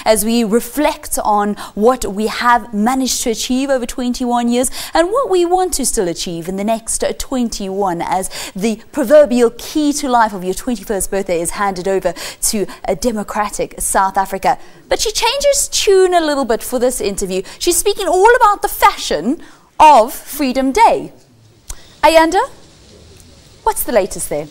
as we reflect on what we have managed to achieve over 21 years and what we want to still achieve in the next 21, as the proverbial key to life of your 21st birthday is handed over to a democratic South Africa. But she changes tune a little bit for this interview. She's speaking all about the fashion of Freedom Day. Ayanda, what's the latest there?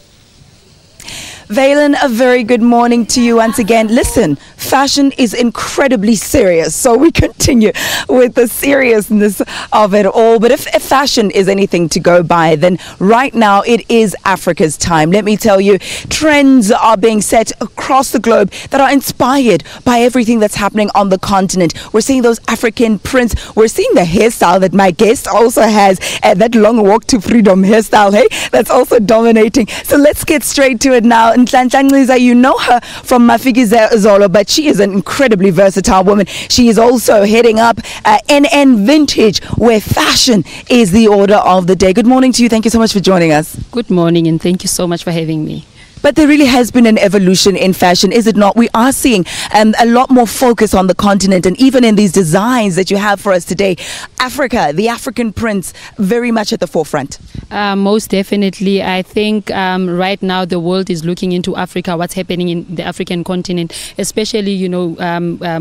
Valen, a very good morning to you once again. Listen, fashion is incredibly serious, so we continue with the seriousness of it all. But if fashion is anything to go by, then right now it is Africa's time. Let me tell you, trends are being set across the globe that are inspired by everything that's happening on the continent. We're seeing those African prints. We're seeing the hairstyle that my guest also has, that long walk to freedom hairstyle, hey, that's also dominating. So let's get straight to it now. Nhlanhla, you know her from Mafikizolo, Zolo, but she is an incredibly versatile woman. She is also heading up NN Vintage, where fashion is the order of the day. Good morning to you. Thank you so much for joining us. Good morning, and thank you so much for having me. But there really has been an evolution in fashion, is it not? We are seeing a lot more focus on the continent, and even in these designs that you have for us today, Africa, the African prints, very much at the forefront. Most definitely. I think right now the world is looking into Africa, what's happening in the African continent, especially, you know,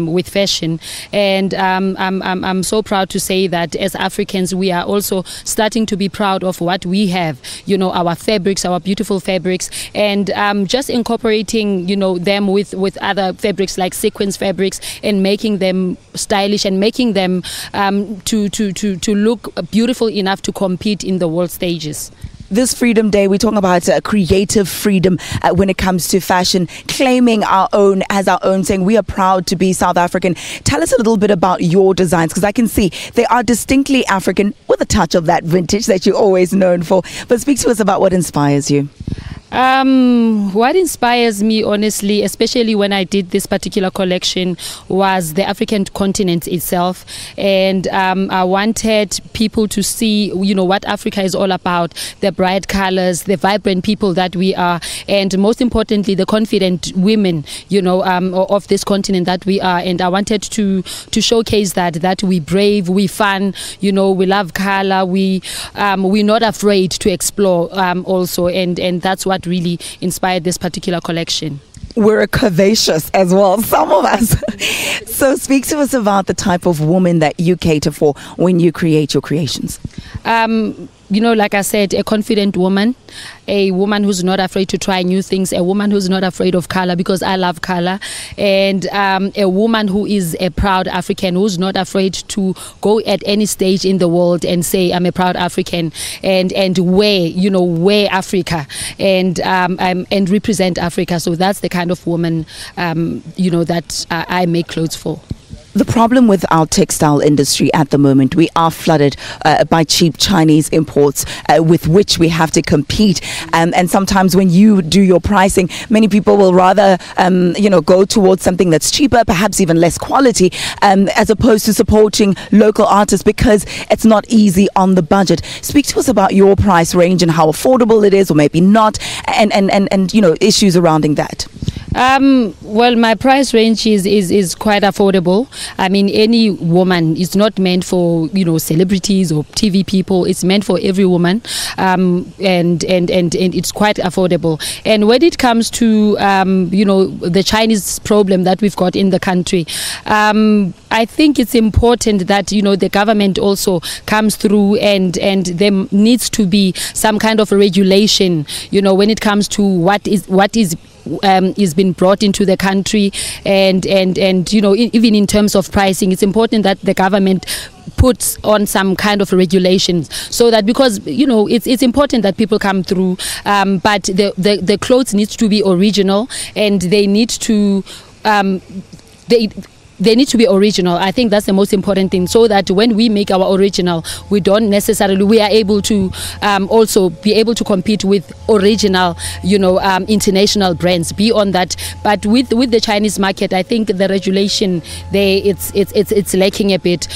with fashion. And I'm so proud to say that as Africans, we are also starting to be proud of what we have, you know, our fabrics, our beautiful fabrics, and just incorporating, you know, them with other fabrics like sequence fabrics and making them stylish and making them to look beautiful enough to compete in the world stages. This Freedom Day, we're talking about creative freedom when it comes to fashion, claiming our own as our own, saying we are proud to be South African. Tell us a little bit about your designs, because I can see they are distinctly African with a touch of that vintage that you're always known for. But speak to us about what inspires you. What inspires me, honestly, especially when I did this particular collection, was the African continent itself. And I wanted people to see, you know, what Africa is all about, the bright colors, the vibrant people that we are, and most importantly, the confident women, you know, of this continent that we are. And I wanted to showcase that we brave, we fun, you know, we love color, we're not afraid to explore also, and that's what really inspired this particular collection. We're curvaceous as well, some of us. So speak to us about the type of woman that you cater for when you create your creations. You know, like I said, a confident woman, a woman who's not afraid to try new things, a woman who's not afraid of color, because I love color, and a woman who is a proud African, who's not afraid to go at any stage in the world and say, I'm a proud African, and wear Africa and represent Africa. So that's the kind of woman, you know, that I make clothes for. The problem with our textile industry at the moment, we are flooded by cheap Chinese imports with which we have to compete. And sometimes when you do your pricing, many people will rather, go towards something that's cheaper, perhaps even less quality, as opposed to supporting local artists, because it's not easy on the budget. Speak to us about your price range and how affordable it is, or maybe not, and you know, issues surrounding that. Well, my price range is quite affordable. I mean, any woman is not meant for, you know, celebrities or TV people. It's meant for every woman, and it's quite affordable. And when it comes to you know, the Chinese problem that we've got in the country, I think it's important that, you know, the government also comes through, and there needs to be some kind of a regulation, you know, when it comes to what is been brought into the country, and you know, even in terms of pricing, it's important that the government puts on some kind of regulations, so that, because, you know, it's important that people come through, but the clothes need to be original, and they need to they need to be original. I think that's the most important thing, so that when we make our original, we are able to also be able to compete with original, international brands beyond that. But with the Chinese market, I think the regulation there, it's lacking a bit,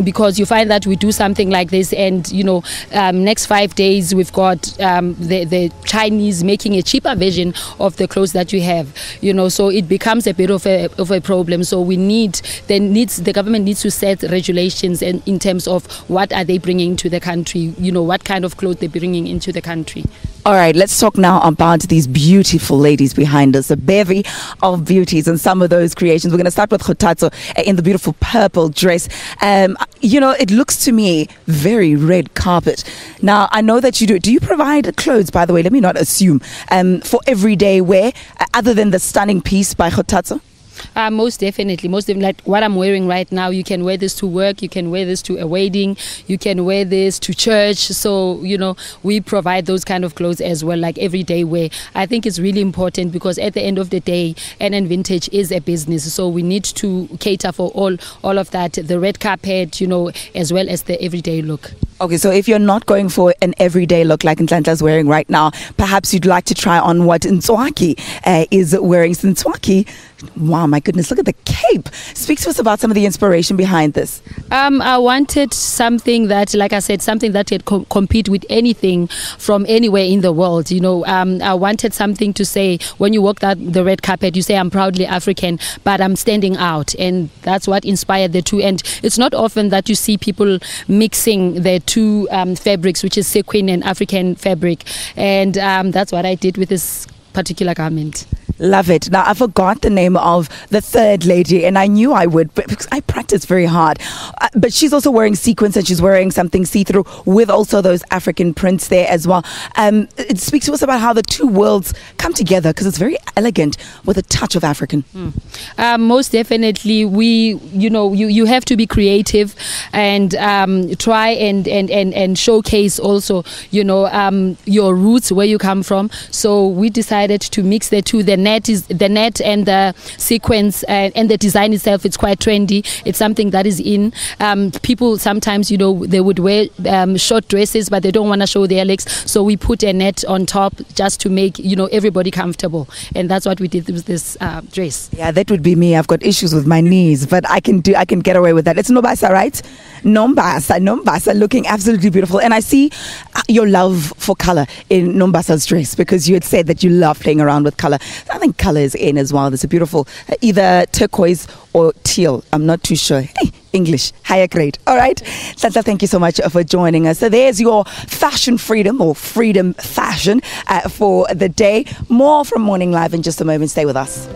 because you find that we do something like this, and next 5 days we've got the Chinese making a cheaper version of the clothes that you have, so it becomes a bit of a problem. So the government needs to set regulations in terms of what are they bringing to the country, what kind of clothes they're bringing into the country. All right, let's talk now about these beautiful ladies behind us, a bevy of beauties, and some of those creations. We're going to start with Khotatso in the beautiful purple dress. It looks to me very red carpet. Now, I know that you do. Do you provide clothes, by the way? Let me not assume, for everyday wear, other than the stunning piece by Khotatso? Most definitely. Like what I'm wearing right now, you can wear this to work, you can wear this to a wedding, you can wear this to church. So, we provide those kind of clothes as well, like everyday wear. I think it's really important, because at the end of the day, NN Vintage is a business. So we need to cater for all of that, the red carpet, as well as the everyday look. Okay, so if you're not going for an everyday look like Nhlanhla's wearing right now, perhaps you'd like to try on what Ntswaki is wearing. So Ntswaki, wow, my goodness, look at the cape. Speak to us about some of the inspiration behind this. I wanted something that, like I said, something that could compete with anything from anywhere in the world. I wanted something to say, when you walk the red carpet, you say, I'm proudly African, but I'm standing out. And that's what inspired the two. And it's not often that you see people mixing the two fabrics, which is sequin and African fabric. And that's what I did with this particular garment. Love it. Now, I forgot the name of the third lady, and I knew I would, but because I practiced very hard. But she's also wearing sequins, and she's wearing something see-through with also those African prints there as well. It speaks to us about how the two worlds come together, because it's very elegant with a touch of African. Most definitely. You have to be creative and try and showcase also, your roots, where you come from. So we decided to mix the two. The net and the sequence and the design itself, it's quite trendy. It's something that is in. People sometimes, they would wear short dresses, but they don't want to show their legs. So we put a net on top just to make, everybody comfortable. And that's what we did with this dress. Yeah, that would be me. I've got issues with my knees, but I can get away with that. It's Nombasa, right? Nombasa looking absolutely beautiful. And I see your love for color in Nombasa's dress, because you had said that you love playing around with color. I think color is in as well. There's a beautiful either turquoise or teal. I'm not too sure. Hey, English, higher grade. All right. Nhlanhla, thank you so much for joining us. So there's your fashion freedom, or freedom fashion for the day. More from Morning Live in just a moment. Stay with us.